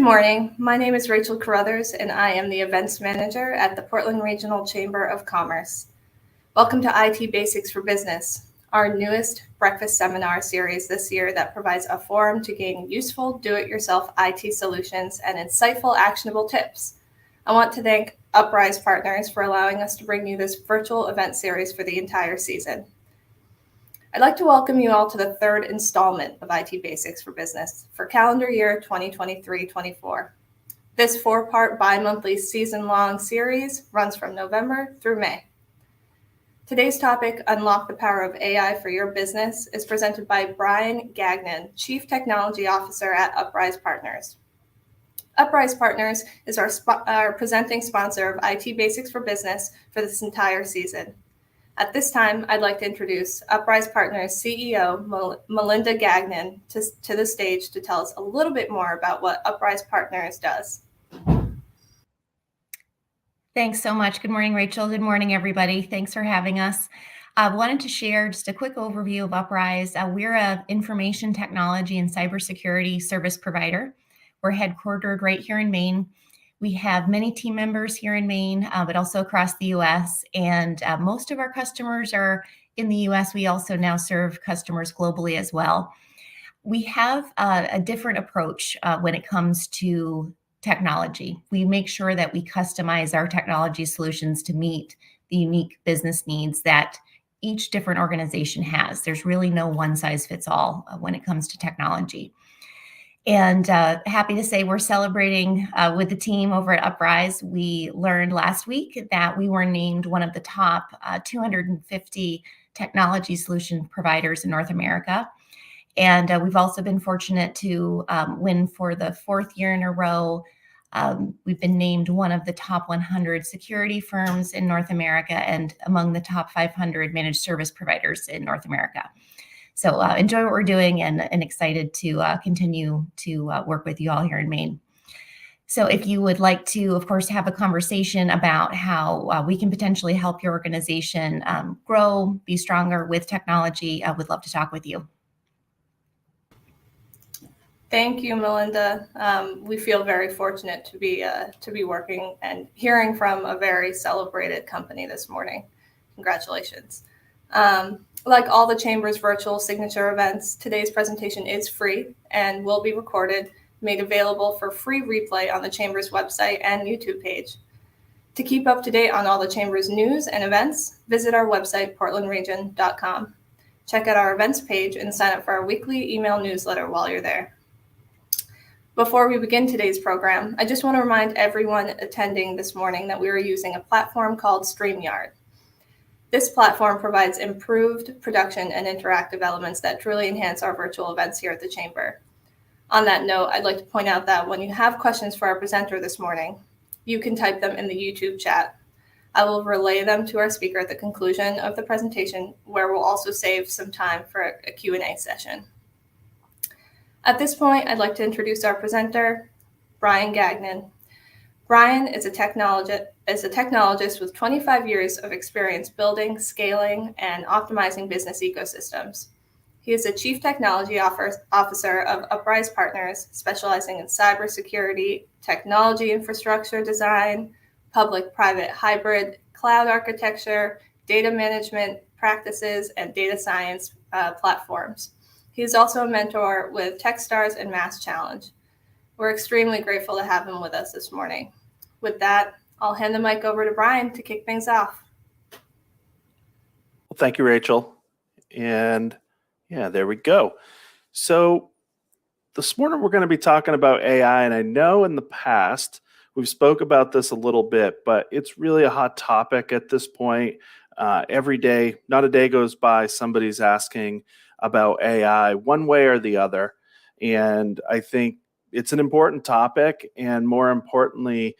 morning. My name is Rachel Carruthers, and I am the Events Manager at the Portland Regional Chamber of Commerce. Welcome to IT Basics for Business, our newest breakfast seminar series this year that provides a forum to gain useful do-it-yourself IT solutions and insightful, actionable tips. I want to thank Uprise Partners for allowing us to bring you this virtual event series for the entire season. I'd like to welcome you all to the third installment of IT Basics for Business for calendar year 2023-24. This four-part bi-monthly season-long series runs from November through May. Today's topic, Unlock the Power of AI for Your Business, is presented by Brian Gagnon, Chief Technology Officer at Uprise Partners. Uprise Partners is our presenting sponsor of IT Basics for Business for this entire season. At this time, I'd like to introduce Uprise Partners CEO, Melinda Gagnon, to the stage to tell us a little bit more about what Uprise Partners does. Thanks so much. Good morning, Rachel. Good morning, everybody. Thanks for having us. I wanted to share just a quick overview of Uprise. We're an information technology and cybersecurity service provider. We're headquartered right here in Maine. We have many team members here in Maine, but also across the U.S. And most of our customers are in the U.S. We also now serve customers globally as well. We have a different approach when it comes to technology. We make sure that we customize our technology solutions to meet the unique business needs that each different organization has. There's really no one size fits all when it comes to technology. And happy to say we're celebrating with the team over at Uprise. We learned last week that we were named one of the top 250 technology solution providers in North America. And we've also been fortunate to win for the fourth year in a row. We've been named one of the top 100 security firms in North America and among the top 500 managed service providers in North America. So enjoy what we're doing and excited to continue to work with you all here in Maine. So if you would like to, of course, have a conversation about how we can potentially help your organization grow, be stronger with technology, I would love to talk with you. Thank you, Melinda. We feel very fortunate to be working and hearing from a very celebrated company this morning. Congratulations. Like all the Chamber's virtual signature events, today's presentation is free and will be recorded, made available for free replay on the Chamber's website and YouTube page. To keep up to date on all the Chamber's news and events, visit our website, portlandregion.com. Check out our events page and sign up for our weekly email newsletter while you're there. Before we begin today's program, I just want to remind everyone attending this morning that we are using a platform called StreamYard. This platform provides improved production and interactive elements that truly enhance our virtual events here at the Chamber. On that note, I'd like to point out that when you have questions for our presenter this morning, you can type them in the YouTube chat. I will relay them to our speaker at the conclusion of the presentation, where we'll also save some time for a Q&A session. At this point, I'd like to introduce our presenter, Brian Gagnon. Brian is a technologist with 25 years of experience building, scaling, and optimizing business ecosystems. He is the Chief Technology Officer of Uprise Partners, specializing in cybersecurity, technology infrastructure design, public-private hybrid cloud architecture, data management practices, and data science platforms. He is also a mentor with Techstars and Mass Challenge. We're extremely grateful to have him with us this morning. With that, I'll hand the mic over to Brian to kick things off. Well, thank you, Rachel. And yeah, there we go. So this morning we're going to be talking about AI, and I know in the past we've spoke about this a little bit, but it's really a hot topic at this point. Every day, not a day goes by, somebody's asking about AI one way or the other. And I think it's an important topic, and more importantly,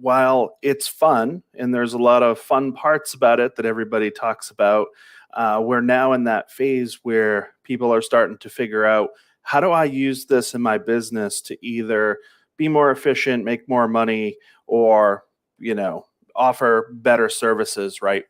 while it's fun and there's a lot of fun parts about it that everybody talks about, we're now in that phase where people are starting to figure out, how do I use this in my business to either be more efficient, make more money, or, offer better services, right?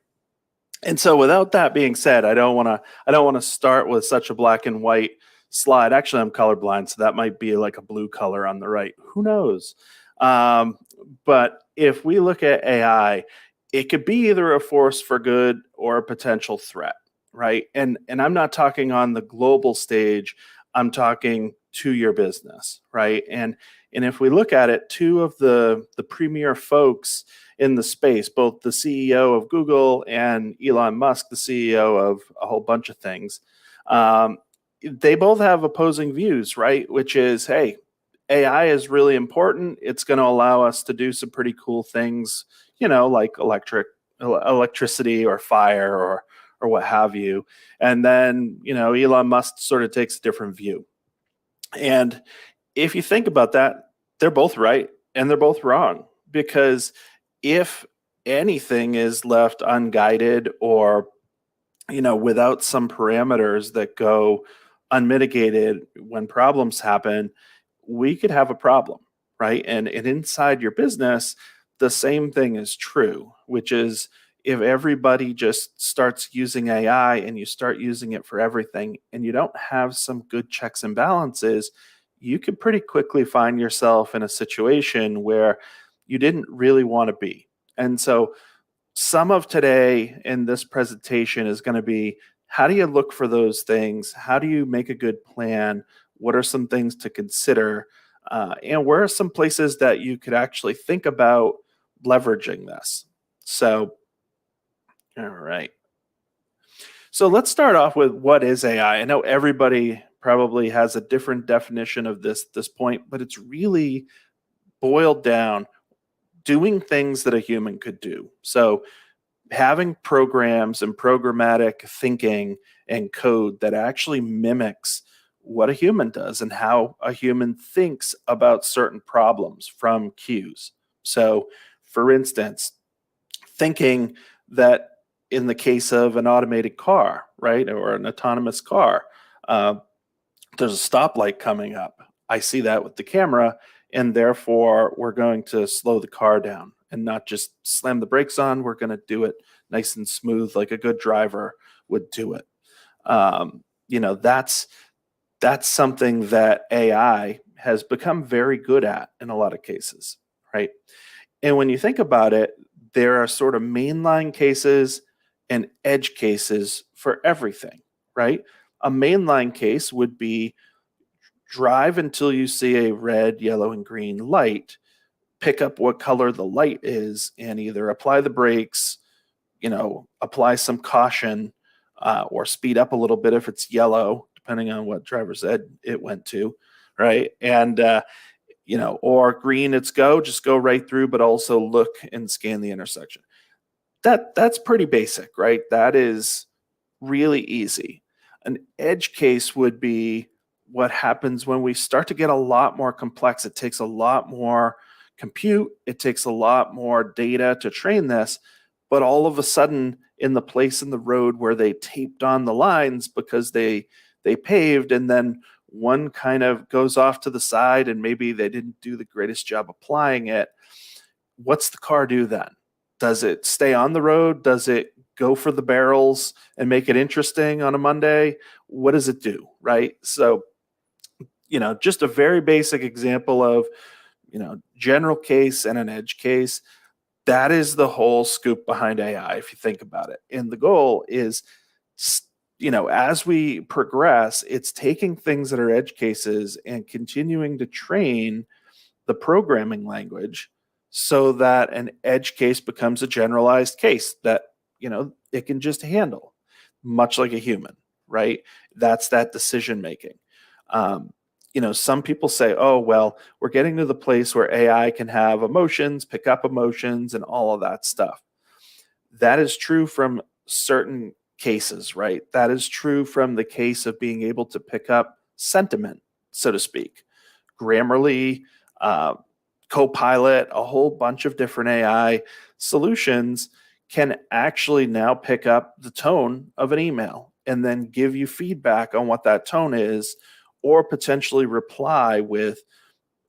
And so without that being said, I don't want to start with such a black and white slide. Actually, I'm colorblind, so that might be like a blue color on the right. Who knows? But if we look at AI, it could be either a force for good or a potential threat, right? And I'm not talking on the global stage. I'm talking to your business, right? And if we look at it, two of the premier folks in the space, both the CEO of Google and Elon Musk, the CEO of a whole bunch of things, they both have opposing views, right? Which is, hey, AI is really important. It's going to allow us to do some pretty cool things, like electricity or fire or what have you. And then, Elon Musk sort of takes a different view. And if you think about that, they're both right and they're both wrong, because if anything is left unguided or without some parameters that go unmitigated when problems happen, we could have a problem, right? And inside your business, the same thing is true, which is if everybody just starts using AI and you start using it for everything and you don't have some good checks and balances, you could pretty quickly find yourself in a situation where you didn't really want to be. And so some of today in this presentation is going to be, how do you look for those things? How do you make a good plan? What are some things to consider? And where are some places that you could actually think about leveraging this? So, all right. So let's start off with, what is AI? I know everybody probably has a different definition of this point, but it's really boiled down doing things that a human could do. So having programs and programmatic thinking and code that actually mimics what a human does and how a human thinks about certain problems from cues. So, for instance, thinking that in the case of an automated car, right, or an autonomous car, there's a stoplight coming up. I see that with the camera, and therefore we're going to slow the car down and not just slam the brakes on. We're going to do it nice and smooth, like a good driver would do it. That's something that AI has become very good at in a lot of cases, right? And when you think about it, there are sort of mainline cases and edge cases for everything, right? A mainline case would be drive until you see a red, yellow, and green light, pick up what color the light is, and either apply the brakes, apply some caution, or speed up a little bit if it's yellow, depending on what driver's ed it went to, right? And, or green, it's go, just go right through, but also look and scan the intersection. That's pretty basic, right? That is really easy. An edge case would be what happens when we start to get a lot more complex. It takes a lot more compute. It takes a lot more data to train this, but all of a sudden in the place in the road where they taped on the lines because they paved, and then one kind of goes off to the side and maybe they didn't do the greatest job applying it, what's the car do then? Does it stay on the road? Does it go for the barrels and make it interesting on a Monday? What does it do, right? So, just a very basic example of, general case and an edge case. That is the whole scoop behind AI, if you think about it. And the goal is, as we progress, it's taking things that are edge cases and continuing to train the programming language so that an edge case becomes a generalized case that, it can just handle, much like a human, right? That's that decision making. Some people say, oh, well, we're getting to the place where AI can have emotions, pick up emotions, and all of that stuff. That is true from certain cases, right? That is true from the case of being able to pick up sentiment, so to speak. Grammarly, Copilot, a whole bunch of different AI solutions can actually now pick up the tone of an email and then give you feedback on what that tone is, or potentially reply with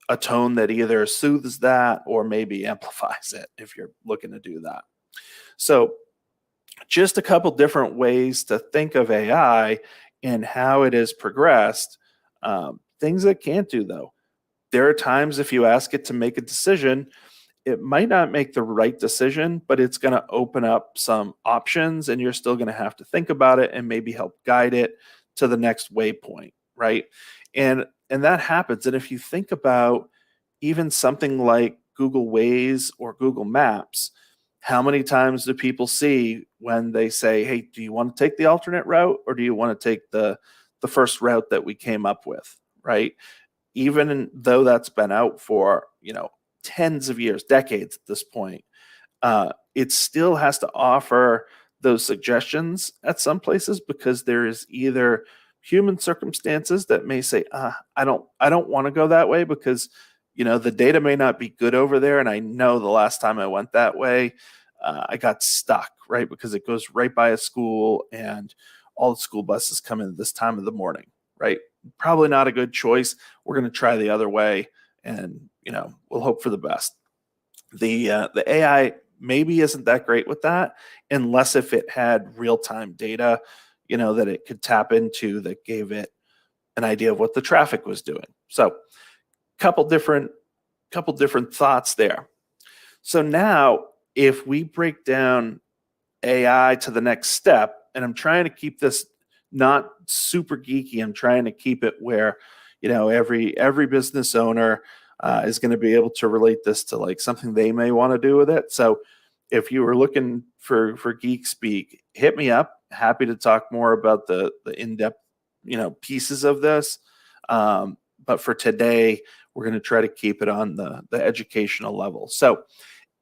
a tone that either soothes that or maybe amplifies it if you're looking to do that. So just a couple different ways to think of AI and how it has progressed Things that can't do, though. There are times if you ask it to make a decision, it might not make the right decision, but it's going to open up some options, and you're still going to have to think about it and maybe help guide it to the next waypoint, right? And that happens. And if you think about even something like Google Waze or Google Maps, how many times do people see when they say, hey, do you want to take the alternate route, or do you want to take the first route that we came up with, right? Even though that's been out for, tens of years, decades at this point, it still has to offer those suggestions at some places, because there is either human circumstances that may say, I don't want to go that way because the data may not be good over there, and I know the last time I went that way, I got stuck, right? Because it goes right by a school, and all the school buses come in at this time of the morning, right? Probably not a good choice. We're going to try the other way, and we'll hope for the best. The AI maybe isn't that great with that, unless if it had real-time data, that it could tap into that gave it an idea of what the traffic was doing. So, couple different thoughts there. So now, if we break down AI to the next step, and I'm trying to keep this not super geeky, I'm trying to keep it where every business owner is going to be able to relate this to like something they may want to do with it. So if you were looking for geek speak, hit me up. Happy to talk more about the in-depth pieces of this. But for today, we're going to try to keep it on the educational level. So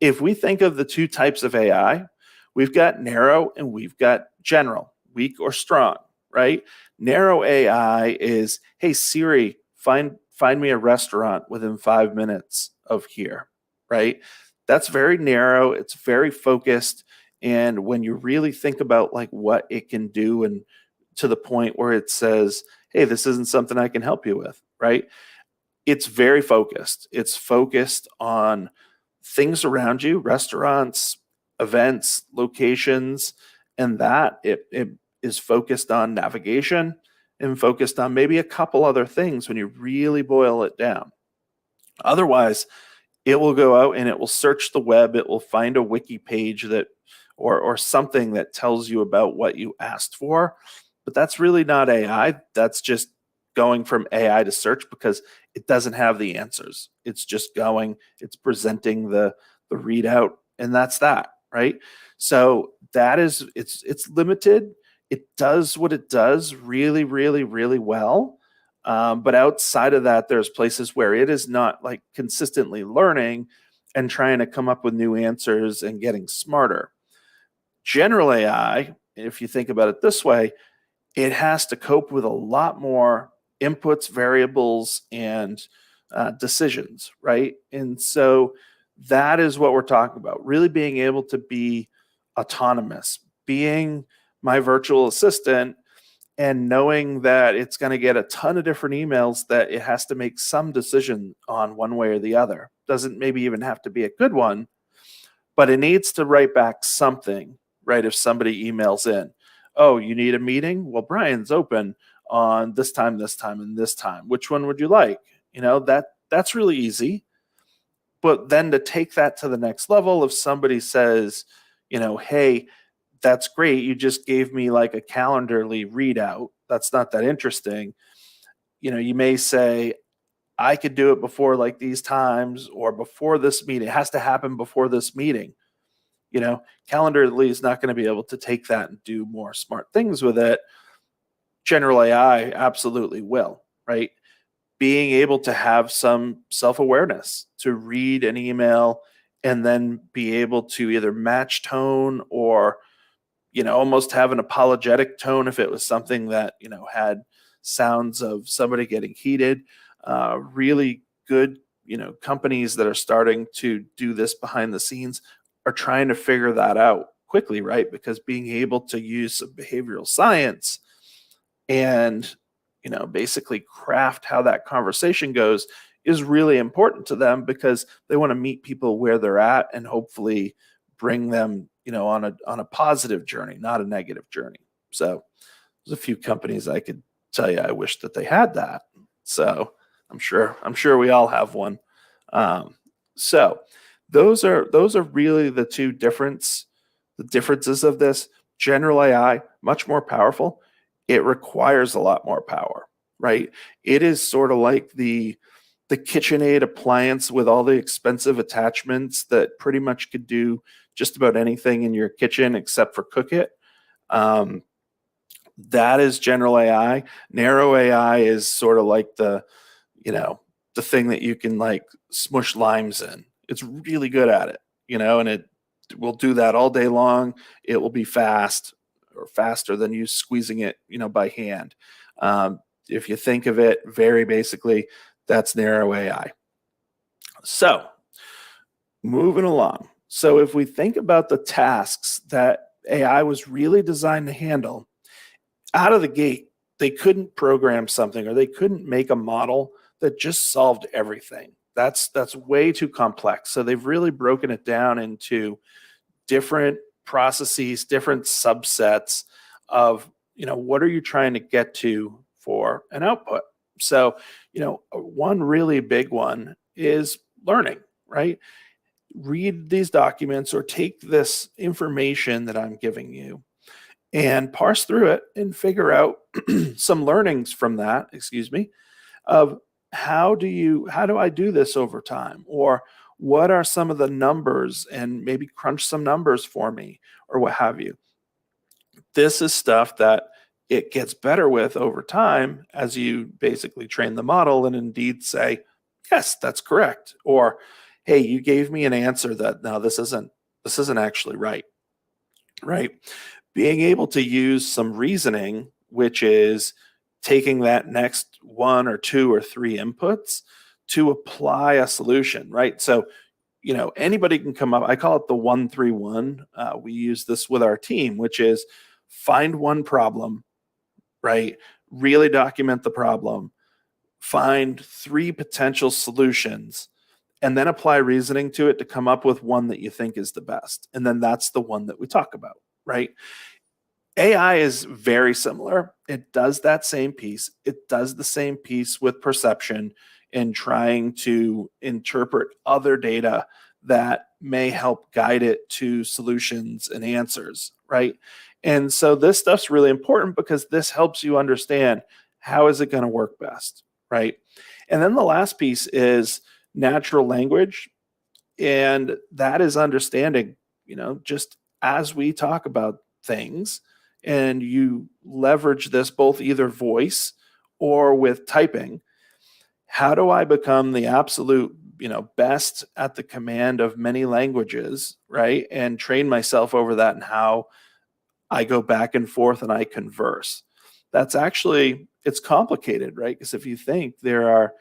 if we think of the two types of AI, we've got narrow and we've got general, weak or strong, right? Narrow AI is, hey, Siri, find me a restaurant within 5 minutes of here, right? That's very narrow. It's very focused. And when you really think about like what it can do, and to the point where it says, hey, this isn't something I can help you with, right? It's very focused. It's focused on things around you, restaurants, events, locations, and that it is focused on navigation and focused on maybe a couple other things when you really boil it down. Otherwise, it will go out and it will search the web. It will find a wiki page that or something that tells you about what you asked for. But that's really not AI. That's just going from AI to search, because it doesn't have the answers. It's just going, it's presenting the readout, and that's that, right? So that is, it's limited. It does what it does really, really, really well. But outside of that, there's places where it is not like consistently learning and trying to come up with new answers and getting smarter. General AI, if you think about it this way, it has to cope with a lot more inputs, variables, and decisions, right? And so that is what we're talking about, really being able to be autonomous, being my virtual assistant, and knowing that it's going to get a ton of different emails that it has to make some decision on one way or the other. Doesn't maybe even have to be a good one, but it needs to write back something, right? If somebody emails in, oh, you need a meeting? Well, Brian's open on this time, and this time. Which one would you like? That's really easy. But then to take that to the next level, if somebody says, hey, that's great, you just gave me like a Calendarly readout, that's not that interesting. You may say, I could do it before like these times, or before this meeting. It has to happen before this meeting. Calendarly is not going to be able to take that and do more smart things with it. General AI absolutely will, right? Being able to have some self-awareness to read an email and then be able to either match tone or, almost have an apologetic tone if it was something that, had sounds of somebody getting heated. Really good, companies that are starting to do this behind the scenes are trying to figure that out quickly, right? Because being able to use some behavioral science and basically craft how that conversation goes is really important to them, because they want to meet people where they're at and hopefully bring them on a positive journey, not a negative journey. So there's a few companies I could tell you I wish that they had that. So I'm sure we all have one. So those are really the the differences of this. General AI, much more powerful. It requires a lot more power, right? It is sort of like the KitchenAid appliance with all the expensive attachments that pretty much could do just about anything in your kitchen except for cook it. That is general AI. Narrow AI is sort of like the thing that you can like smush limes in. It's really good at it, and it will do that all day long. It will be fast, or faster than you squeezing it, by hand. If you think of it very basically, that's narrow AI. So moving along. So if we think about the tasks that AI was really designed to handle, out of the gate, they couldn't program something, or they couldn't make a model that just solved everything. That's way too complex. So they've really broken it down into different processes, different subsets of, what are you trying to get to for an output? So, one really big one is learning, right? Read these documents or take this information that I'm giving you and parse through it and figure out some learnings from that, of how do I do this over time? Or what are some of the numbers, and maybe crunch some numbers for me, or what have you. This is stuff that it gets better with over time as you basically train the model and indeed say, yes, that's correct. Or, hey, you gave me an answer that, no, this isn't actually right. Right. Being able to use some reasoning, which is taking that next one or two or three inputs to apply a solution, right? So, anybody can come up. I call it the 1-3-1. We use this with our team, which is find one problem, right? Really document the problem, find three potential solutions, and then apply reasoning to it to come up with one that you think is the best. And then that's the one that we talk about, right? AI is very similar. It does that same piece. It does the same piece with perception and trying to interpret other data that may help guide it to solutions and answers, right? And so this stuff's really important because this helps you understand how is it going to work best, right? And then the last piece is natural language. And that is understanding, just as we talk about things, and you leverage this both either voice or with typing. How do I become the absolute, best at the command of many languages, right? And train myself over that, and how I go back and forth and I converse. That's actually, it's complicated, right? Because if you think there are,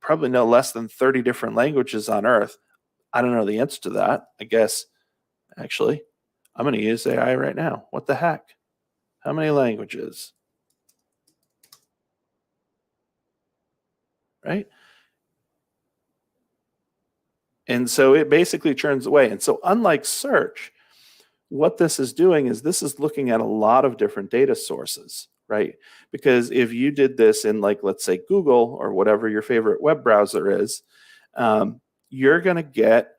probably no less than 30 different languages on Earth. I don't know the answer to that. I guess, actually, I'm going to use AI right now. What the heck? How many languages? Right? And so it basically turns away. And so unlike search, what this is doing is this is looking at a lot of different data sources, right? Because if you did this in, like, let's say Google or whatever your favorite web browser is, you're going to get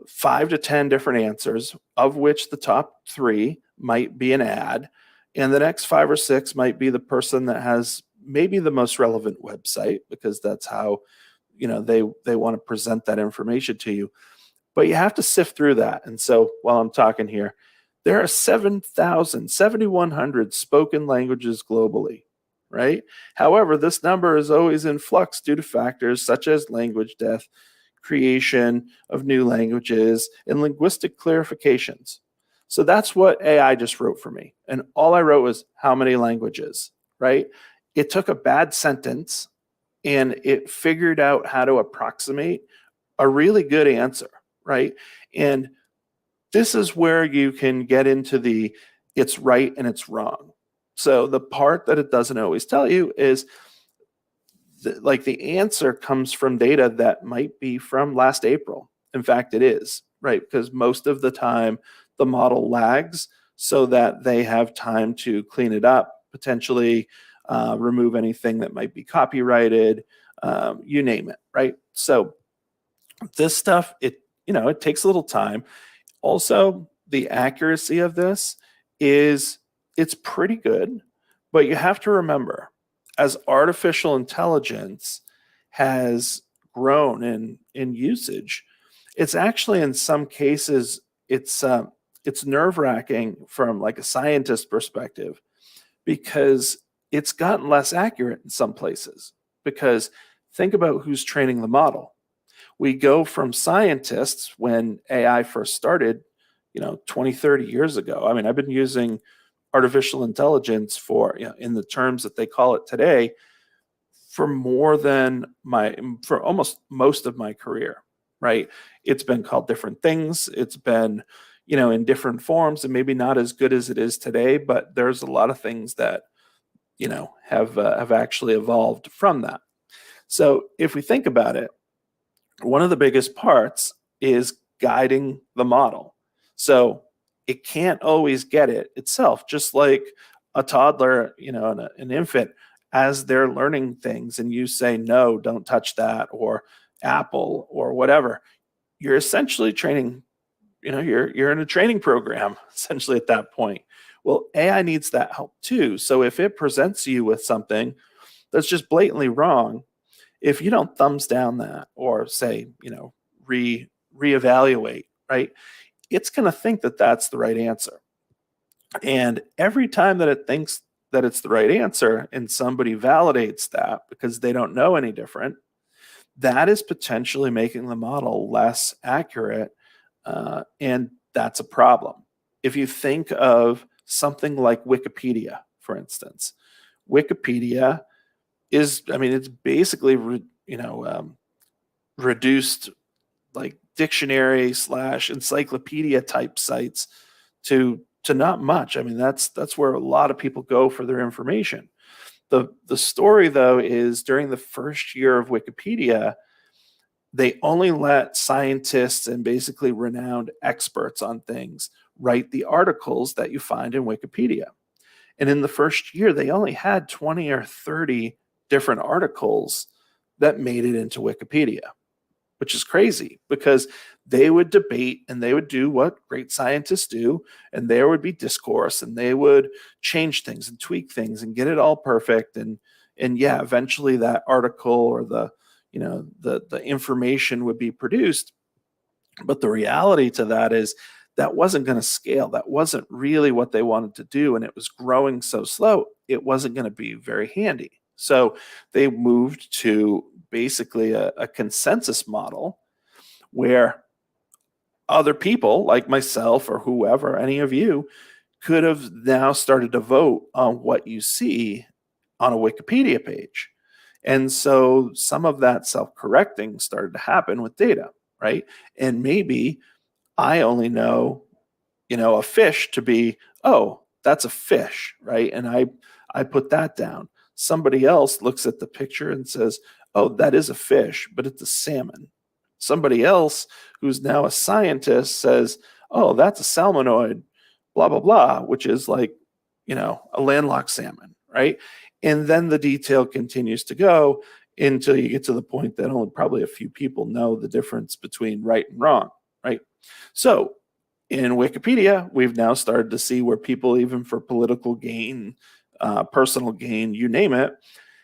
5 to 10 different answers, of which the top 3 might be an ad, and the next 5 or 6 might be the person that has maybe the most relevant website, because that's how they want to present that information to you. But you have to sift through that. And so while I'm talking here, there are 7,100 spoken languages globally, right? However, this number is always in flux due to factors such as language death, creation of new languages, and linguistic clarifications. So that's what AI just wrote for me. And all I wrote was how many languages, right? It took a bad sentence and it figured out how to approximate a really good answer, right? And this is where you can get into the it's right and it's wrong. So the part that it doesn't always tell you is the answer comes from data that might be from last April. In fact, it is, right? Because most of the time the model lags so that they have time to clean it up, potentially remove anything that might be copyrighted, you name it, right? So this stuff, it takes a little time. Also, the accuracy of this it's pretty good, but you have to remember, as artificial intelligence has grown in usage, it's actually in some cases it's nerve-wracking from like a scientist perspective, because it's gotten less accurate in some places. Because think about who's training the model. We go from scientists when AI first started, 20, 30 years ago. I mean, I've been using artificial intelligence for, in the terms that they call it today, for almost most of my career, right? It's been called different things. It's been, in different forms, and maybe not as good as it is today, but there's a lot of things that, have actually evolved from that. So if we think about it, one of the biggest parts is guiding the model. So it can't always get it itself, just like a toddler, an infant, as they're learning things and you say, no, don't touch that, or Apple or whatever, you're essentially training, you're in a training program essentially at that point. Well, AI needs that help too. So if it presents you with something that's just blatantly wrong, if you don't thumbs down that or say, reevaluate, right, it's going to think that that's the right answer. And every time that it thinks that it's the right answer and somebody validates that because they don't know any different, that is potentially making the model less accurate. And that's a problem. If you think of something like Wikipedia, for instance, Wikipedia is, it's basically, reduced like dictionary / encyclopedia type sites to not much. That's where a lot of people go for their information. The story though is, during the first year of Wikipedia, they only let scientists and basically renowned experts on things write the articles that you find in Wikipedia. And in the first year, they only had 20 or 30 different articles that made it into Wikipedia, which is crazy, because they would debate and they would do what great scientists do, and there would be discourse, and they would change things and tweak things and get it all perfect. And yeah, eventually that article or the information would be produced. But the reality to that is that wasn't going to scale. That wasn't really what they wanted to do. And it was growing so slow, it wasn't going to be very handy. So they moved to basically a consensus model where other people like myself or whoever, any of you, could have now started to vote on what you see on a Wikipedia page. And so some of that self-correcting started to happen with data, right? And maybe I only know, a fish to be, oh, that's a fish, right? And I put that down. Somebody else looks at the picture and says, oh, that is a fish, but it's a salmon. Somebody else who's now a scientist says, oh, that's a salmonoid, blah, blah, blah, which is like, a landlocked salmon, right? And then the detail continues to go until you get to the point that only probably a few people know the difference between right and wrong, right? So in Wikipedia, we've now started to see where people, even for political gain, personal gain, you name it,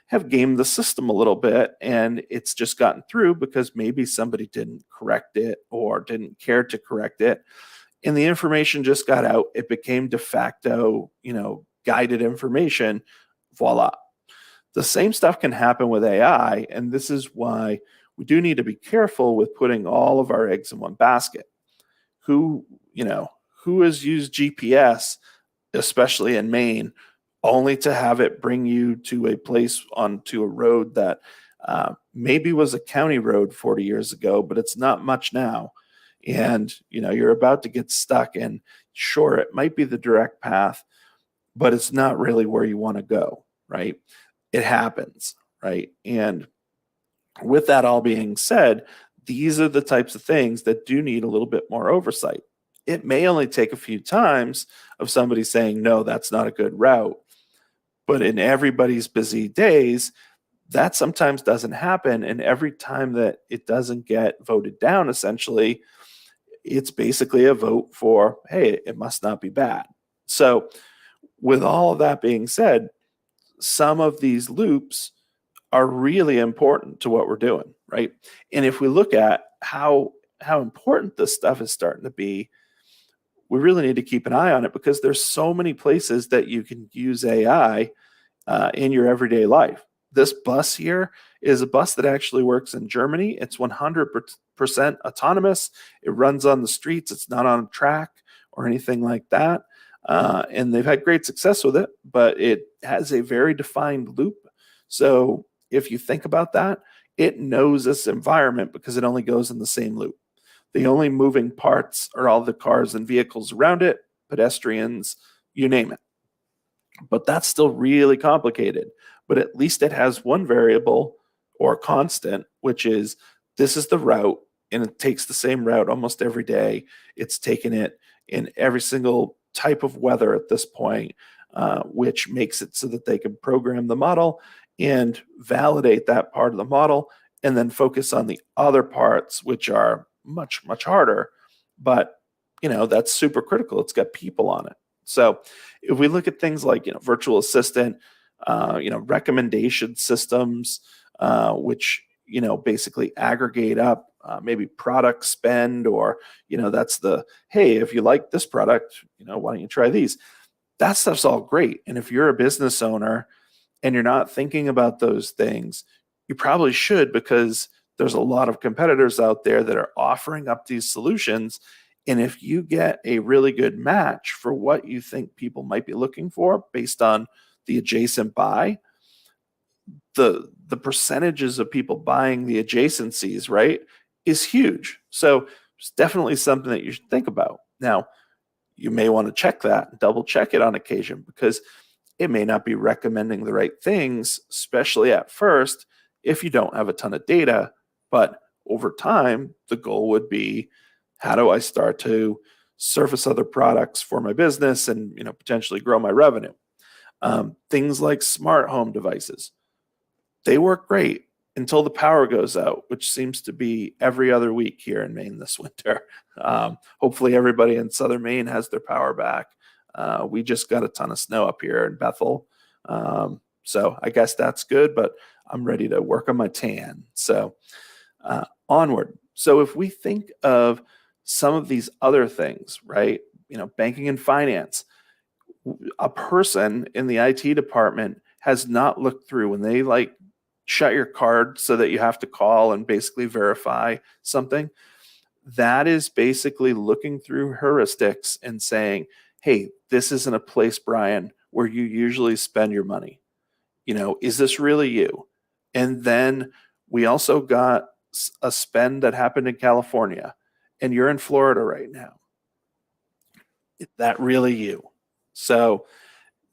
have gamed the system a little bit, and it's just gotten through because maybe somebody didn't correct it or didn't care to correct it, and the information just got out. It became de facto, guided information. Voila. The same stuff can happen with AI, and this is why we do need to be careful with putting all of our eggs in one basket. Who has used GPS, especially in Maine, only to have it bring you to a place onto a road that maybe was a county road 40 years ago, but it's not much now. And, you're about to get stuck, and sure, it might be the direct path, but it's not really where you want to go, right? It happens, right? And with that all being said, these are the types of things that do need a little bit more oversight. It may only take a few times of somebody saying, no, that's not a good route. But in everybody's busy days, that sometimes doesn't happen. And every time that it doesn't get voted down, essentially, it's basically a vote for, hey, it must not be bad. So with all of that being said, some of these loops are really important to what we're doing, right? And if we look at how important this stuff is starting to be, we really need to keep an eye on it, because there's so many places that you can use AI in your everyday life. This bus here is a bus that actually works in Germany. It's 100% autonomous. It runs on the streets. It's not on a track or anything like that. And they've had great success with it, but it has a very defined loop. So if you think about that, it knows this environment because it only goes in the same loop. The only moving parts are all the cars and vehicles around it, pedestrians, you name it. But that's still really complicated. But at least it has one variable or constant, which is this is the route, and it takes the same route almost every day. It's taken it in every single type of weather at this point, which makes it so that they can program the model and validate that part of the model, and then focus on the other parts, which are much, much harder. But, that's super critical. It's got people on it. So if we look at things like, virtual assistant, recommendation systems, which, basically aggregate up maybe product spend, or, that's the, hey, if you like this product, why don't you try these? That stuff's all great. And if you're a business owner and you're not thinking about those things, you probably should, because there's a lot of competitors out there that are offering up these solutions. And if you get a really good match for what you think people might be looking for based on the adjacent buy, the percentages of people buying the adjacencies, right, is huge. So it's definitely something that you should think about. Now, you may want to check that, double check it on occasion, because it may not be recommending the right things, especially at first, if you don't have a ton of data. But over time, the goal would be, how do I start to surface other products for my business and potentially grow my revenue? Things like smart home devices, they work great until the power goes out, which seems to be every other week here in Maine this winter. Hopefully everybody in southern Maine has their power back. We just got a ton of snow up here in Bethel. So I guess that's good, but I'm ready to work on my tan. So onward. So if we think of some of these other things, right, banking and finance, a person in the IT department has not looked through when they shut your card so that you have to call and basically verify something. That is basically looking through heuristics and saying, hey, this isn't a place, Brian, where you usually spend your money. Is this really you? And then we also got a spend that happened in California, and you're in Florida right now. Is that really you? So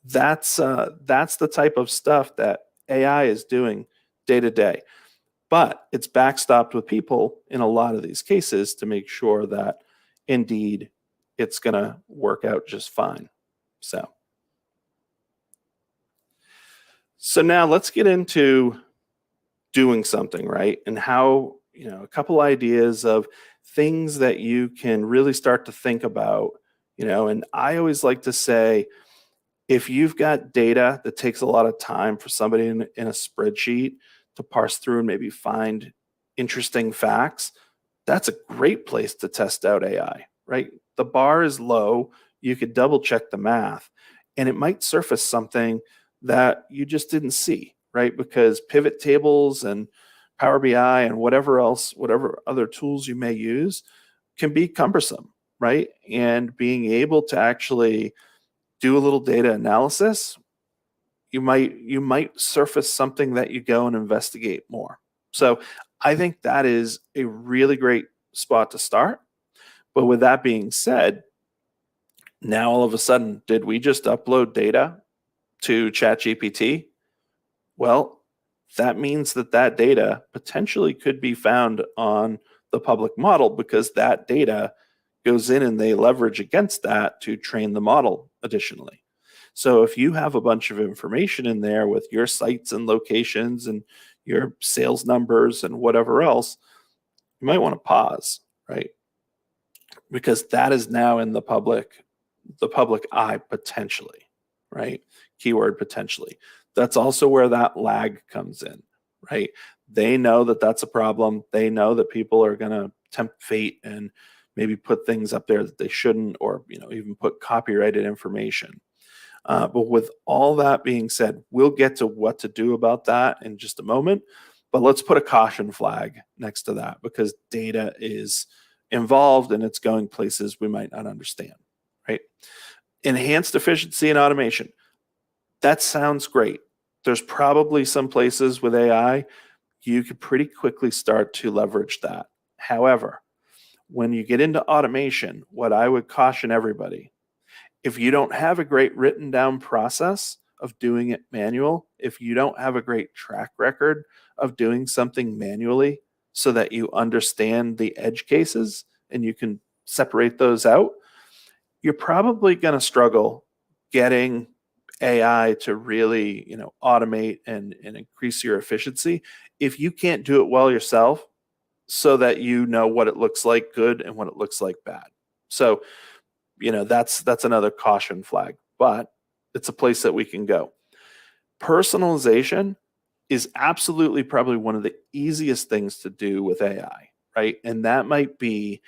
that's the type of stuff that AI is doing day to day. But it's backstopped with people in a lot of these cases to make sure that indeed it's going to work out just fine. So now let's get into doing something, right? And how, a couple ideas of things that you can really start to think about, and I always like to say, if you've got data that takes a lot of time for somebody in a spreadsheet to parse through and maybe find interesting facts, that's a great place to test out AI, right? The bar is low. You could double check the math, and it might surface something that you just didn't see, right? Because pivot tables and Power BI and whatever other tools you may use can be cumbersome, right? And being able to actually do a little data analysis, you might surface something that you go and investigate more. So I think that is a really great spot to start. But with that being said, now all of a sudden, did we just upload data to ChatGPT? Well, that means that data potentially could be found on the public model, because that data goes in and they leverage against that to train the model additionally. So if you have a bunch of information in there with your sites and locations and your sales numbers and whatever else, you might want to pause, right? Because that is now in the public eye potentially, right? Keyword potentially. That's also where that lag comes in, right? They know that that's a problem. They know that people are going to tempt fate and maybe put things up there that they shouldn't, or even put copyrighted information. But with all that being said, we'll get to what to do about that in just a moment. But let's put a caution flag next to that, because data is involved and it's going places we might not understand, right? Enhanced efficiency and automation. That sounds great. There's probably some places with AI you could pretty quickly start to leverage that. However, when you get into automation, what I would caution everybody, if you don't have a great written down process of doing it manual, if you don't have a great track record of doing something manually so that you understand the edge cases and you can separate those out, you're probably going to struggle getting AI to really, automate and increase your efficiency if you can't do it well yourself, so that you know what it looks like good and what it looks like bad. So, that's another caution flag, but it's a place that we can go. Personalization is absolutely probably one of the easiest things to do with AI, right? And that might be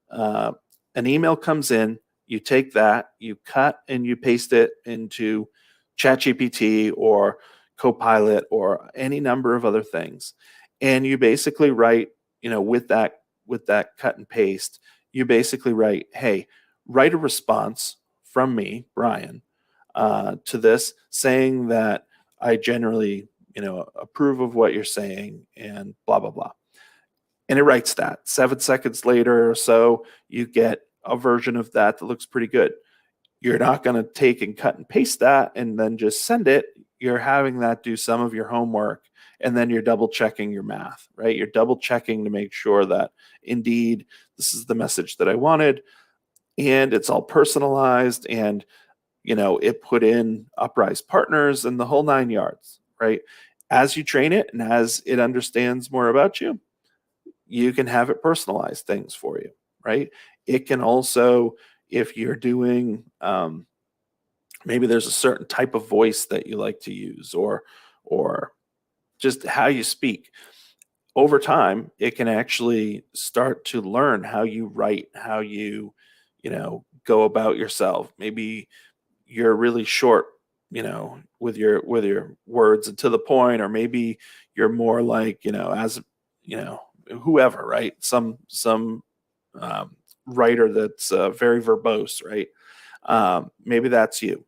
an email comes in, you take that, you cut and you paste it into ChatGPT or Copilot or any number of other things, and you basically write, with that cut and paste, you basically write, hey, write a response from me, Brian, to this, saying that I generally, approve of what you're saying and blah, blah, blah. And it writes that. 7 seconds later or so, you get a version of that that looks pretty good. You're not going to take and cut and paste that and then just send it. You're having that do some of your homework, and then you're double checking your math, right? You're double checking to make sure that indeed this is the message that I wanted, and it's all personalized, and it put in Uprise Partners and the whole 9 yards, right? As you train it and as it understands more about you, you can have it personalize things for you, right? It can also, if you're doing, maybe there's a certain type of voice that you like to use, or just how you speak. Over time, it can actually start to learn how you write, how you, go about yourself. Maybe you're really short, with your words and to the point, or maybe you're more like, as whoever, right? Some writer that's very verbose, right? Maybe that's you.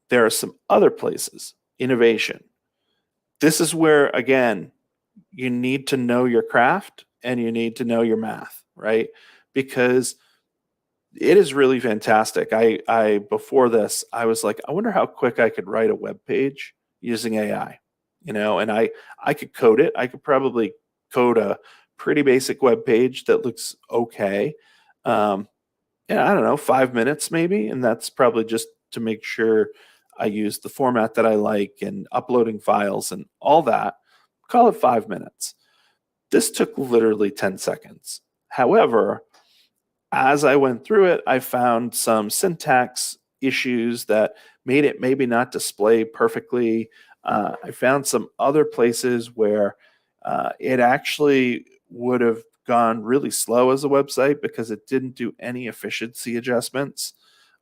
There are some other places, innovation. This is where, again, you need to know your craft and you need to know your math, right? Because it is really fantastic. I before this, I was like, I wonder how quick I could write a web page using AI, and I could code it. I could probably code a pretty basic web page that looks okay. I don't know, 5 minutes maybe, and that's probably just to make sure I use the format that I like and uploading files and all that. Call it 5 minutes. This took literally 10 seconds. However, as I went through it, I found some syntax issues that made it maybe not display perfectly. I found some other places where it actually would have gone really slow as a website because it didn't do any efficiency adjustments.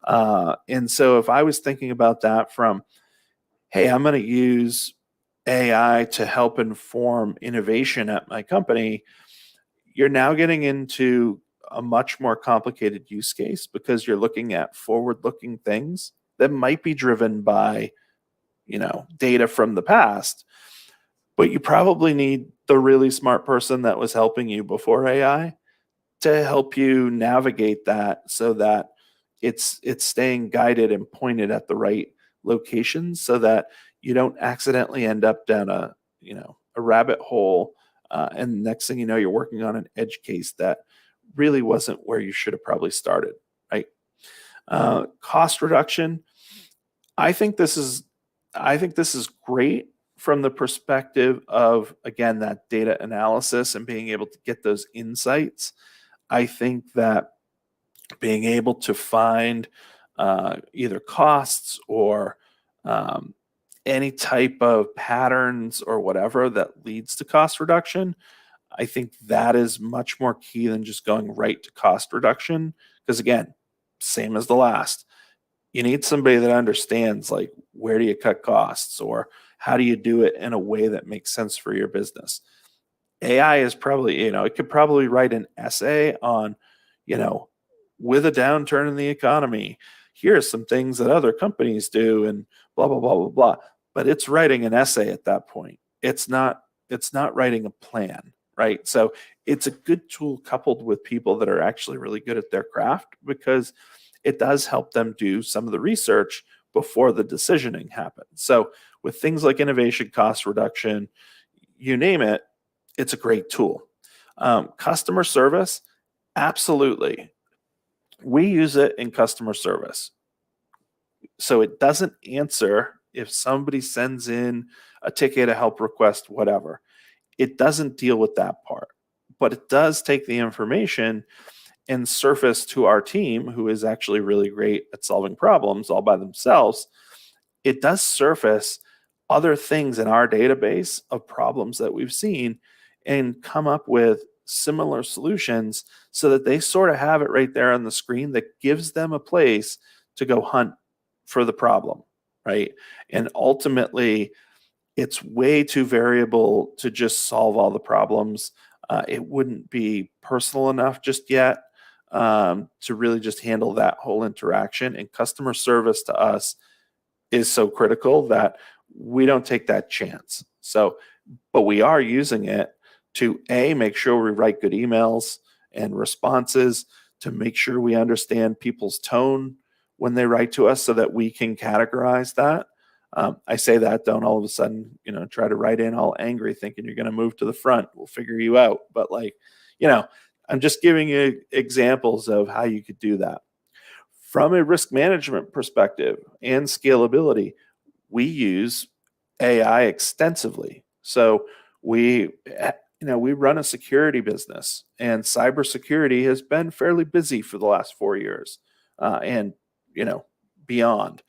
And so if I was thinking about that from, hey, I'm going to use AI to help inform innovation at my company, you're now getting into a much more complicated use case, because you're looking at forward-looking things that might be driven by, data from the past, but you probably need the really smart person that was helping you before AI to help you navigate that, so that it's staying guided and pointed at the right locations, so that you don't accidentally end up down a rabbit hole, and next thing you know, you're working on an edge case that really wasn't where you should have probably started, right? Cost reduction. I think this is great from the perspective of, again, that data analysis and being able to get those insights. I think that being able to find either costs or any type of patterns or whatever that leads to cost reduction, I think that is much more key than just going right to cost reduction. Because again, same as the last, you need somebody that understands, like, where do you cut costs, or how do you do it in a way that makes sense for your business. AI is probably, it could probably write an essay on, you know, with a downturn in the economy, here are some things that other companies do, and blah blah blah blah blah. But it's writing an essay at that point. It's not writing a plan, right? So it's a good tool coupled with people that are actually really good at their craft, because it does help them do some of the research before the decisioning happens. So with things like innovation, cost reduction, you name it, it's a great tool. Customer service, absolutely. We use it in customer service. So it doesn't answer if somebody sends in a ticket, a help request, whatever. It doesn't deal with that part, but it does take the information and surface to our team, who is actually really great at solving problems all by themselves. It does surface other things in our database of problems that we've seen and come up with similar solutions, so that they sort of have it right there on the screen that gives them a place to go hunt for the problem, right? And ultimately, it's way too variable to just solve all the problems. It wouldn't be personal enough just yet to really just handle that whole interaction. And customer service to us is so critical that we don't take that chance. So, but we are using it to make sure we write good emails and responses, to make sure we understand people's tone when they write to us, so that we can categorize that. I say that, don't all of a sudden, try to write in all angry thinking you're going to move to the front. We'll figure you out. But I'm just giving you examples of how you could do that. From a risk management perspective and scalability, we use AI extensively. So we run a security business, and cybersecurity has been fairly busy for the last 4 years, and beyond.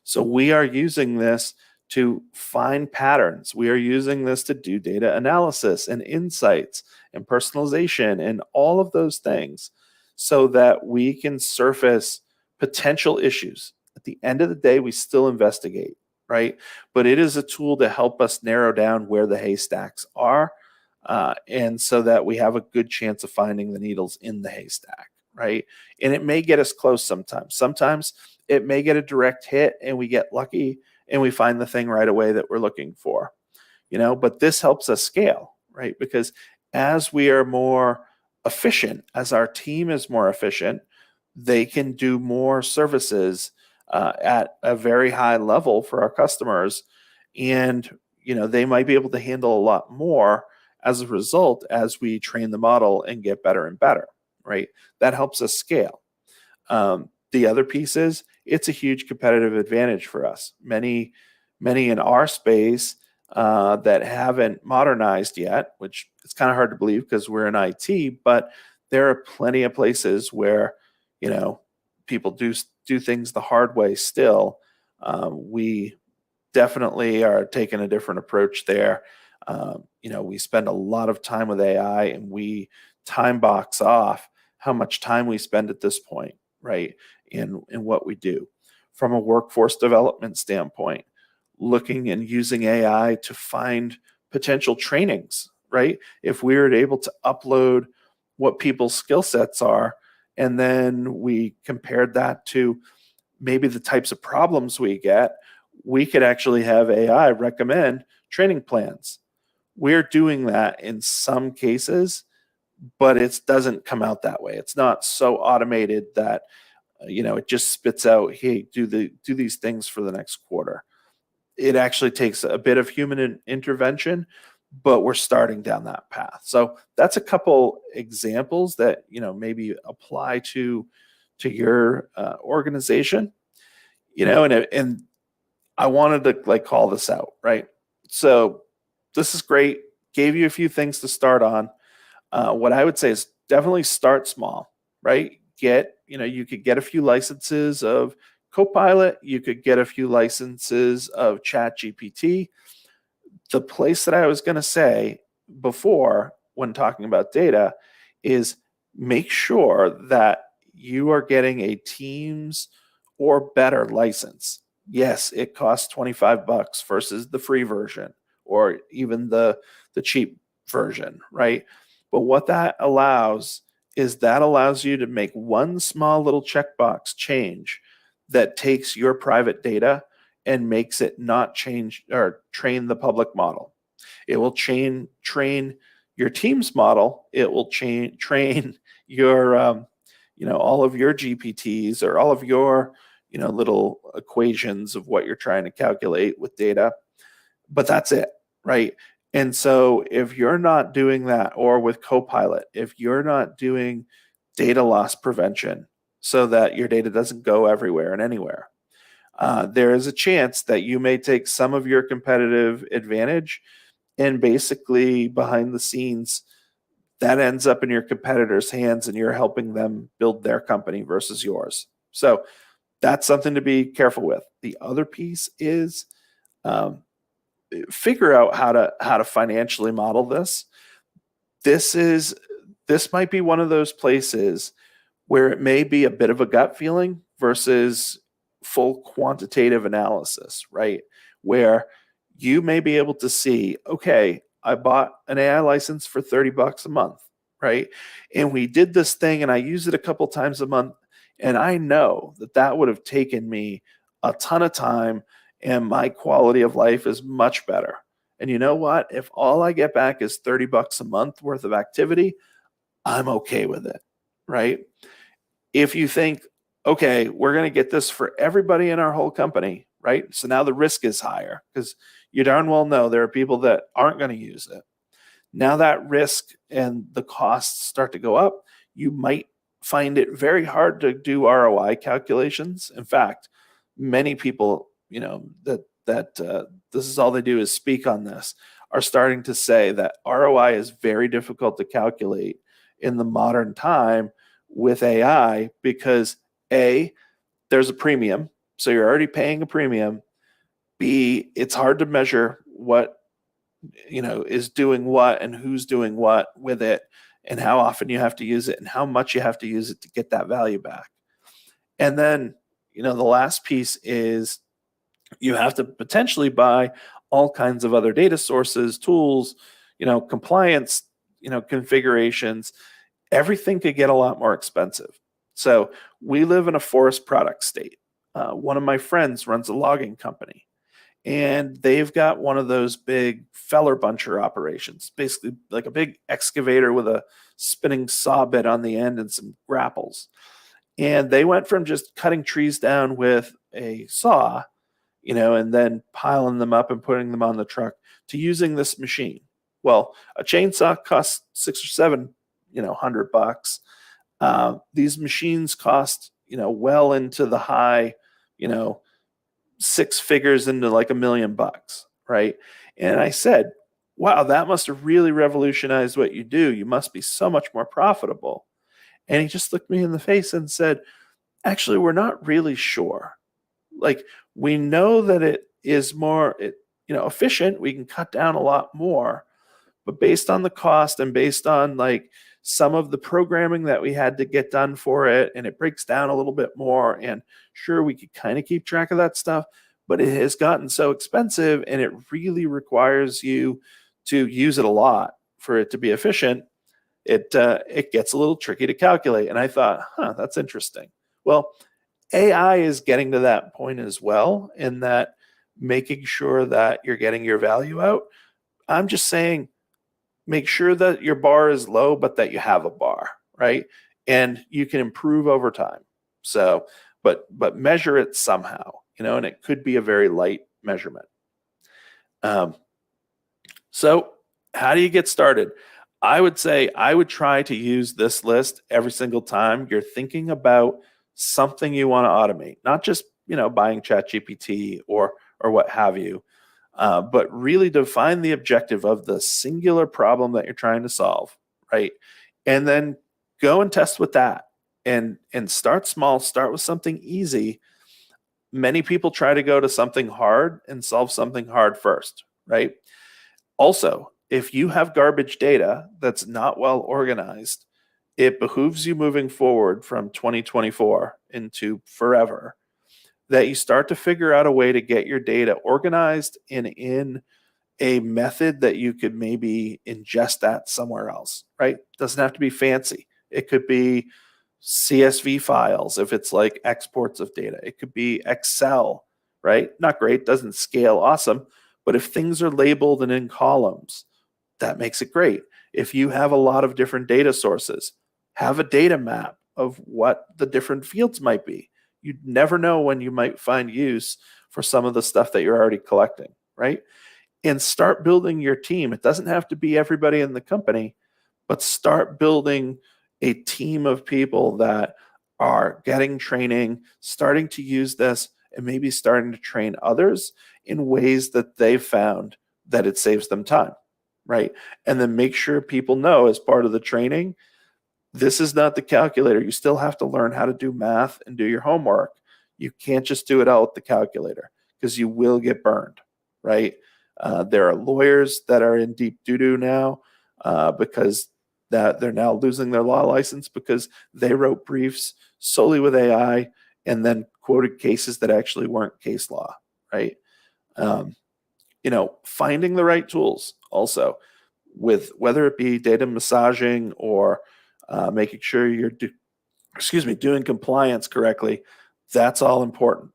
So we are using this to find patterns. We are using this to do data analysis and insights and personalization and all of those things, so that we can surface potential issues. At the end of the day, we still investigate, right? But it is a tool to help us narrow down where the haystacks are, and so that we have a good chance of finding the needles in the haystack, right? And it may get us close sometimes. Sometimes it may get a direct hit and we get lucky and we find the thing right away that we're looking for, but this helps us scale, right? Because as we are more efficient, as our team is more efficient, they can do more services at a very high level for our customers. And, they might be able to handle a lot more as a result, as we train the model and get better and better, right? That helps us scale. The other piece is, it's a huge competitive advantage for us. Many in our space that haven't modernized yet, which it's kind of hard to believe because we're in IT, but there are plenty of places where, people do things the hard way still. We definitely are taking a different approach there. We spend a lot of time with AI, and we time box off how much time we spend at this point, right? In what we do. From a workforce development standpoint, looking and using AI to find potential trainings, right? If we were able to upload what people's skill sets are, and then we compared that to maybe the types of problems we get, we could actually have AI recommend training plans. We're doing that in some cases, but it doesn't come out that way. It's not so automated that it just spits out, hey, do these things for the next quarter. It actually takes a bit of human intervention, but we're starting down that path. So that's a couple examples that maybe apply to your organization. And I wanted to like call this out, right? So this is great. Gave you a few things to start on. What I would say is definitely start small, right? You could get a few licenses of Copilot. You could get a few licenses of ChatGPT. The place that I was going to say before when talking about data is make sure that you are getting a Teams or better license. Yes, it costs $25 versus the free version or even the cheap version, right? But what that allows is that allows you to make one small little checkbox change that takes your private data and makes it not change or train the public model. It will train your Teams model. It will train your all of your GPTs or all of your little equations of what you're trying to calculate with data. But that's it, right? And so if you're not doing that, or with Copilot, if you're not doing data loss prevention so that your data doesn't go everywhere and anywhere, there is a chance that you may take some of your competitive advantage and basically behind the scenes that ends up in your competitors' hands and you're helping them build their company versus yours. So that's something to be careful with. The other piece is figure out how to financially model this. This might be one of those places where it may be a bit of a gut feeling versus full quantitative analysis, right? Where you may be able to see, okay, I bought an AI license for $30 a month, right? And we did this thing and I use it a couple times a month. And I know that would have taken me a ton of time and my quality of life is much better. And you know what? If all I get back is $30 a month worth of activity, I'm okay with it, right? If you think, okay, we're going to get this for everybody in our whole company, right? So now the risk is higher because you darn well know there are people that aren't going to use it. Now that risk and the costs start to go up, you might find it very hard to do ROI calculations. In fact, many people, that this is all they do is speak on this, are starting to say that ROI is very difficult to calculate in the modern time with AI because A, there's a premium. So you're already paying a premium. B, it's hard to measure what is doing what and who's doing what with it and how often you have to use it and how much you have to use it to get that value back. And then, the last piece is you have to potentially buy all kinds of other data sources, tools, compliance, configurations. Everything could get a lot more expensive. So we live in a forest product state. One of my friends runs a logging company, and they've got one of those big feller buncher operations, basically like a big excavator with a spinning saw bit on the end and some grapples. And they went from just cutting trees down with a saw, and then piling them up and putting them on the truck to using this machine. Well, a chainsaw costs $600 or $700. These machines cost, well into the high, six figures into like $1 million, right? And I said, wow, that must have really revolutionized what you do. You must be so much more profitable. And he just looked me in the face and said, actually, we're not really sure. Like, we know that it is more, efficient. We can cut down a lot more, but based on the cost and based on like some of the programming that we had to get done for it, and it breaks down a little bit more. And sure, we could kind of keep track of that stuff, but it has gotten so expensive and it really requires you to use it a lot for it to be efficient. It gets a little tricky to calculate. And I thought, that's interesting. Well, AI is getting to that point as well, in that making sure that you're getting your value out. I'm just saying, make sure that your bar is low, but that you have a bar, right? And you can improve over time. So, but measure it somehow, and it could be a very light measurement. So how do you get started? I would say I would try to use this list every single time you're thinking about something you want to automate, not just, buying ChatGPT or or what have you. But really define the objective of the singular problem that you're trying to solve, right? And then go and test with that, and start small, start with something easy. Many people try to go to something hard and solve something hard first, right? Also, if you have garbage data that's not well organized, it behooves you moving forward from 2024 into forever that you start to figure out a way to get your data organized and in a method that you could maybe ingest that somewhere else, right? Doesn't have to be fancy. It could be CSV files if it's like exports of data. It could be Excel, right? Not great, doesn't scale awesome, but if things are labeled and in columns, that makes it great. If you have a lot of different data sources, have a data map of what the different fields might be. You'd never know when you might find use for some of the stuff that you're already collecting, right? And start building your team. It doesn't have to be everybody in the company, but start building a team of people that are getting training, starting to use this, and maybe starting to train others in ways that they've found that it saves them time, right? And then make sure people know as part of the training, this is not the calculator. You still have to learn how to do math and do your homework. You can't just do it out with the calculator because you will get burned, right? There are lawyers that are in deep doo-doo now because that they're now losing their law license because they wrote briefs solely with AI and then quoted cases that actually weren't case law, right? Finding the right tools also, with whether it be data massaging or making sure you're doing compliance correctly. That's all important.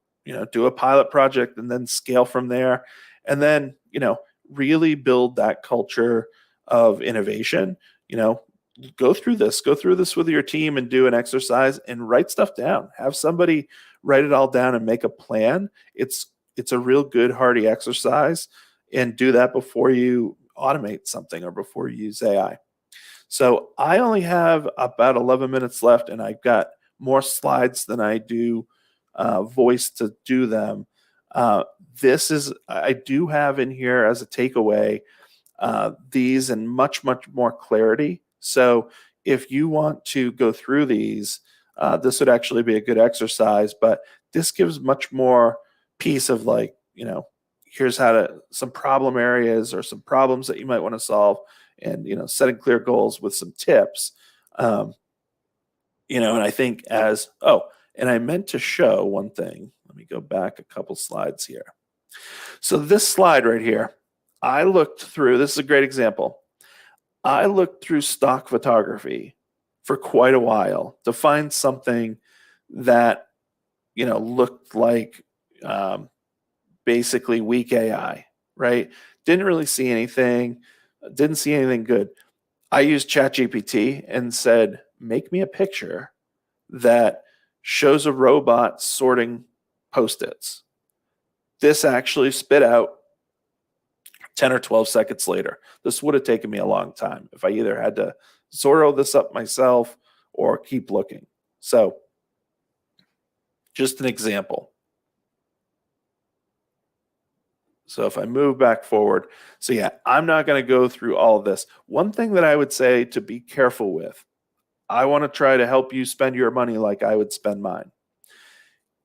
Do a pilot project and then scale from there, and then really build that culture of innovation. Go through this with your team and do an exercise and write stuff down. Have somebody write it all down and make a plan. It's a real good hearty exercise, and do that before you automate something or before you use AI. So I only have about 11 minutes left, and I've got more slides than I do voice to do them. I do have in here as a takeaway these in much, much more clarity. So if you want to go through these, this would actually be a good exercise, but this gives much more piece of here's some problem areas or some problems that you might want to solve, and setting clear goals with some tips. And I think and I meant to show one thing. Let me go back a couple slides here. So this slide right here, I looked through, this is a great example. I looked through stock photography for quite a while to find something that, looked like basically weak AI, right? Didn't really see anything, didn't see anything good. I used ChatGPT and said, make me a picture that shows a robot sorting Post-its. This actually spit out 10 or 12 seconds later. This would have taken me a long time if I either had to Zorro this up myself or keep looking. So just an example. So if I move back forward, so yeah, I'm not going to go through all of this. One thing that I would say to be careful with, I want to try to help you spend your money like I would spend mine.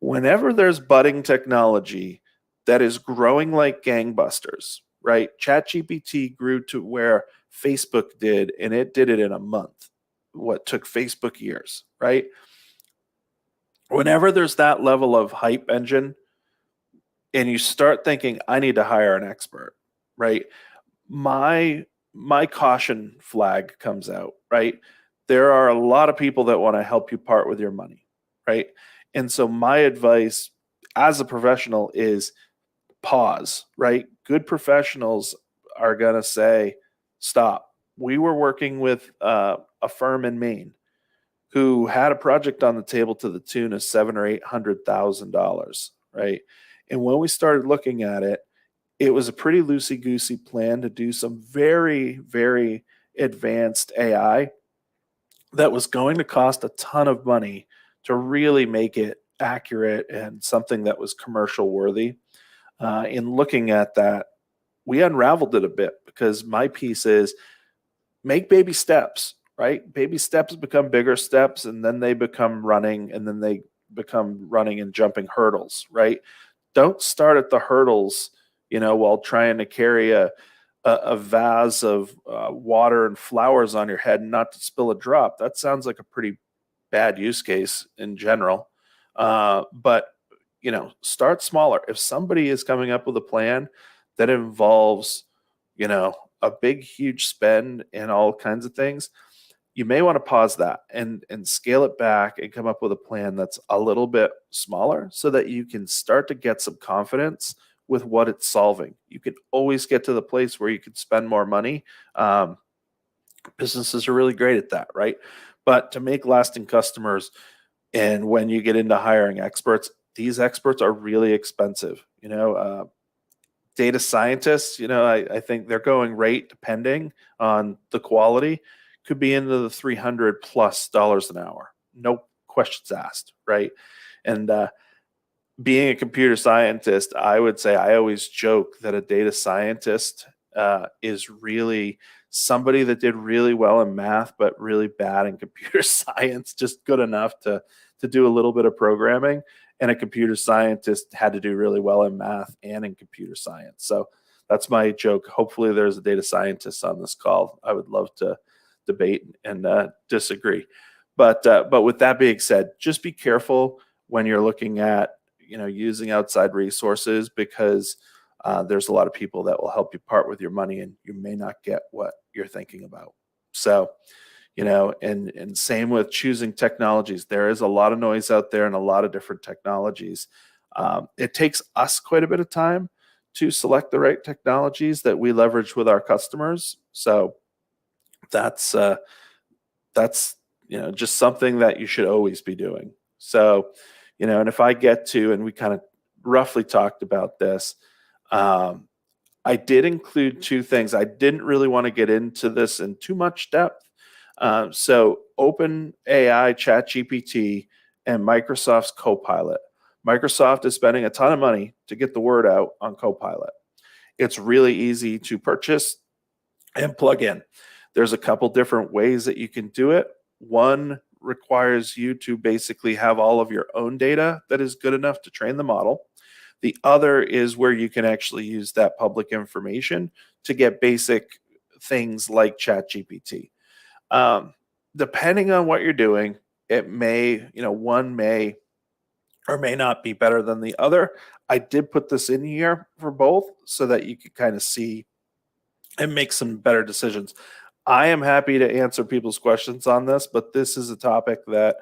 Whenever there's budding technology that is growing like gangbusters, right? ChatGPT grew to where Facebook did, and it did it in a month. What took Facebook years, right? Whenever there's that level of hype engine, and you start thinking, I need to hire an expert, right? My caution flag comes out, right? There are a lot of people that want to help you part with your money, right? And so my advice as a professional is pause, right? Good professionals are going to say, stop. We were working with a firm in Maine who had a project on the table to the tune of $700,000 or $800,000, right? And when we started looking at it, it was a pretty loosey-goosey plan to do some very, very advanced AI that was going to cost a ton of money to really make it accurate and something that was commercial worthy. in looking at that, we unraveled it a bit, because my piece is make baby steps, right? Baby steps become bigger steps, and then they become running, and then they become running and jumping hurdles, right? Don't start at the hurdles, while trying to carry a vase of water and flowers on your head and not to spill a drop. That sounds like a pretty bad use case in general. But start smaller. If somebody is coming up with a plan that involves, a big, huge spend and all kinds of things, you may want to pause that and scale it back and come up with a plan that's a little bit smaller, so that you can start to get some confidence with what it's solving. You can always get to the place where you can spend more money. Businesses are really great at that, right? But to make lasting customers, and when you get into hiring experts, these experts are really expensive. Data scientists, I think they're going rate, depending on the quality, could be into the $300+ an hour. No questions asked, right? And being a computer scientist, I would say, I always joke that a data scientist is really somebody that did really well in math, but really bad in computer science, just good enough to do a little bit of programming. And a computer scientist had to do really well in math and in computer science. So that's my joke. Hopefully there's a data scientist on this call. I would love to debate and disagree. But with that being said, just be careful when you're looking at using outside resources, because there's a lot of people that will help you part with your money, and you may not get what you're thinking about. So and same with choosing technologies. There is a lot of noise out there and a lot of different technologies. It takes us quite a bit of time to select the right technologies that we leverage with our customers. So that's just something that you should always be doing. So, and if I get to, and we kind of roughly talked about this, I did include two things. I didn't really want to get into this in too much depth. So OpenAI, ChatGPT, and Microsoft's Copilot. Microsoft is spending a ton of money to get the word out on Copilot. It's really easy to purchase and plug in. There's a couple different ways that you can do it. One requires you to basically have all of your own data that is good enough to train the model. The other is where you can actually use that public information to get basic things like ChatGPT. Depending on what you're doing, it may, one may or may not be better than the other. I did put this in here for both so that you could kind of see and make some better decisions. I am happy to answer people's questions on this, but this is a topic that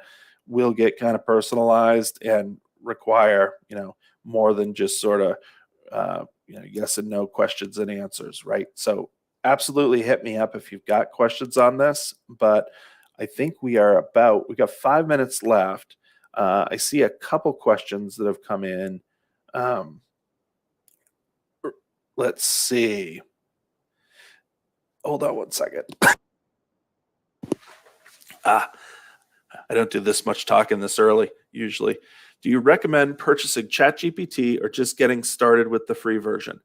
will get kind of personalized and require, more than just sort of, yes and no questions and answers, right? So absolutely hit me up if you've got questions on this, but I think we got 5 minutes left. I see a couple questions that have come in. Let's see. Hold on one second. I don't do this much talking this early, usually. Do you recommend purchasing ChatGPT or just getting started with the free version?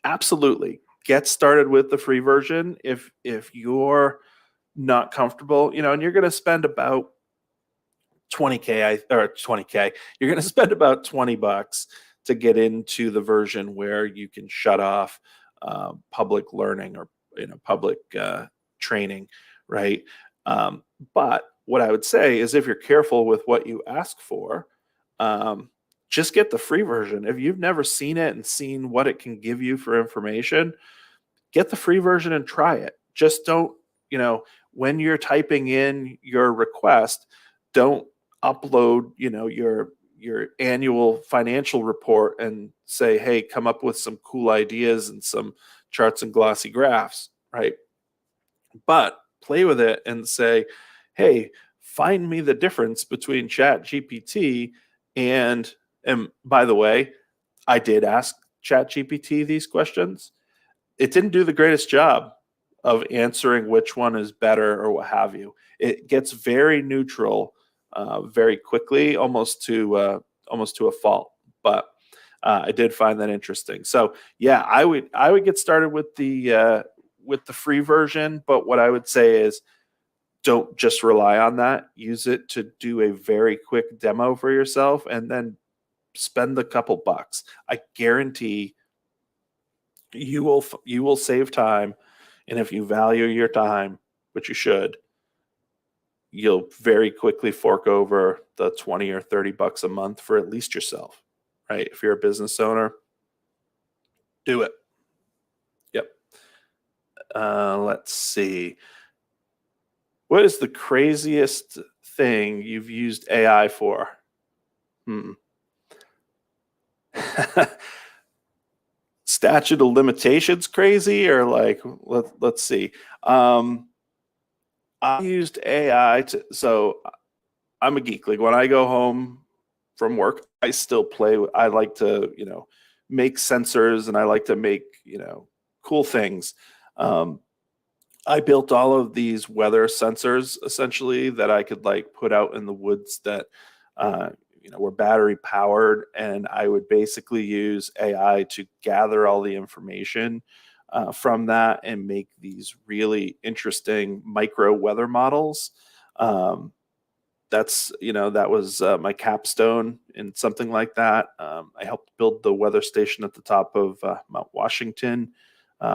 Absolutely. Get started with the free version if you're not comfortable, and you're going to spend about $20K. You're going to spend about $20 to get into the version where you can shut off public learning or public training, right? But what I would say is, if you're careful with what you ask for, just get the free version. If you've never seen it and seen what it can give you for information, get the free version and try it. Just don't, when you're typing in your request, don't upload, your annual financial report and say, hey, come up with some cool ideas and some charts and glossy graphs, right? But play with it and say, hey, find me the difference between ChatGPT and by the way, I did ask ChatGPT these questions. It didn't do the greatest job of answering which one is better or what have you. It gets very neutral very quickly, almost to a fault. But I did find that interesting. So yeah, I would get started with the free version, but what I would say is don't just rely on that. Use it to do a very quick demo for yourself, and then spend a couple bucks. I guarantee you will save time, and if you value your time, which you should, you'll very quickly fork over the 20 or 30 bucks a month for at least yourself, right? If you're a business owner, do it. Yep. Let's see. What is the craziest thing you've used AI for? Statute of limitations crazy, or like, let's see. I used AI so I'm a geek. Like when I go home from work, I still play. I like to, make sensors, and I like to make, cool things. I built all of these weather sensors essentially that I could like put out in the woods that, were battery powered, and I would basically use AI to gather all the information from that and make these really interesting micro weather models. That was my capstone in something like that. I helped build the weather station at the top of Mount Washington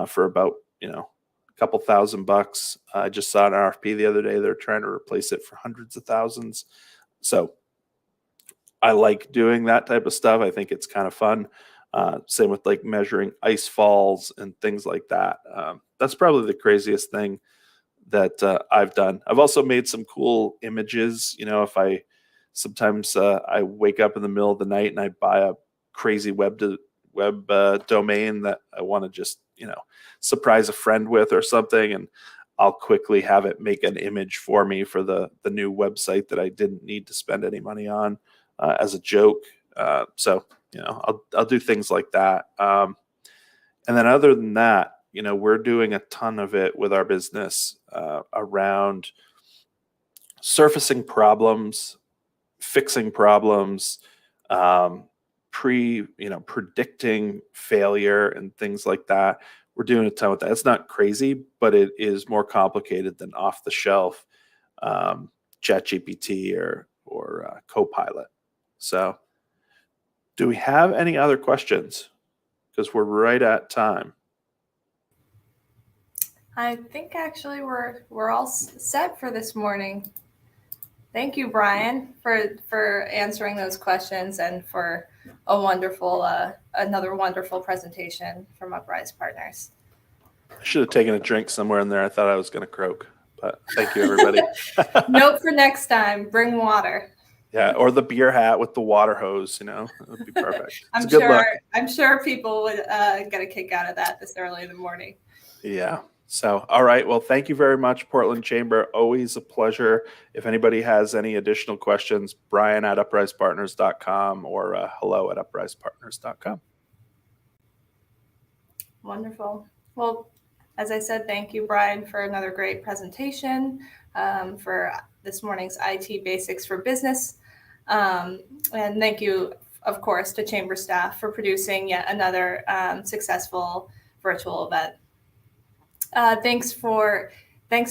for about a couple $1,000. I just saw an RFP the other day. They're trying to replace it for hundreds of thousands. So I like doing that type of stuff. I think it's kind of fun. Same with like measuring ice falls and things like that. That's probably the craziest thing that I've done. I've also made some cool images. If I sometimes I wake up in the middle of the night and I buy a crazy web domain that I want to just surprise a friend with or something, and I'll quickly have it make an image for me for the new website that I didn't need to spend any money on as a joke. So I'll do things like that. And then other than that, we're doing a ton of it with our business around surfacing problems, fixing problems, predicting failure and things like that. We're doing a ton with that. It's not crazy, but it is more complicated than off the shelf ChatGPT or Copilot. So, do we have any other questions? Because we're right at time. I think actually we're all set for this morning. Thank you, Brian, for answering those questions and for a wonderful another wonderful presentation from Uprise Partners. I should have taken a drink somewhere in there. I thought I was going to croak, but thank you, everybody. Note for next time: bring water. Yeah, or the beer hat with the water hose. It would be perfect. I'm sure people would get a kick out of that this early in the morning. Yeah. So, all right. Well, thank you very much, Portland Chamber. Always a pleasure. If anybody has any additional questions, Brian at uprisepartners.com or hello@uprisepartners.com. Wonderful. Well, as I said, thank you, Brian, for another great presentation for this morning's IT Basics for Business. And thank you, of course, to Chamber staff for producing yet another successful virtual event. Thanks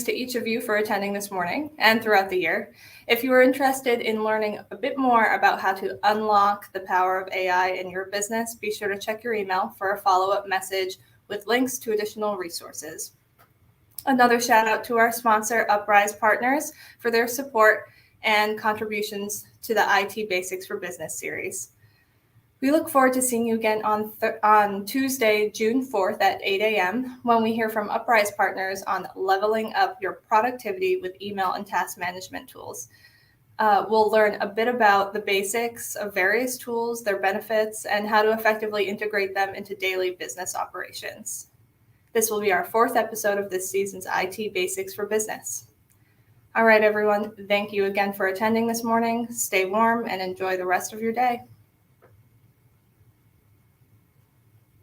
to each of you for attending this morning and throughout the year. If you are interested in learning a bit more about how to unlock the power of AI in your business, be sure to check your email for a follow-up message with links to additional resources. Another shout out to our sponsor, Uprise Partners, for their support and contributions to the IT Basics for Business series. We look forward to seeing you again on Tuesday, June 4th at 8 a.m. when we hear from Uprise Partners on leveling up your productivity with email and task management tools. We'll learn a bit about the basics of various tools, their benefits, and how to effectively integrate them into daily business operations. This will be our 4th episode of this season's IT Basics for Business. All right, everyone, thank you again for attending this morning. Stay warm and enjoy the rest of your day.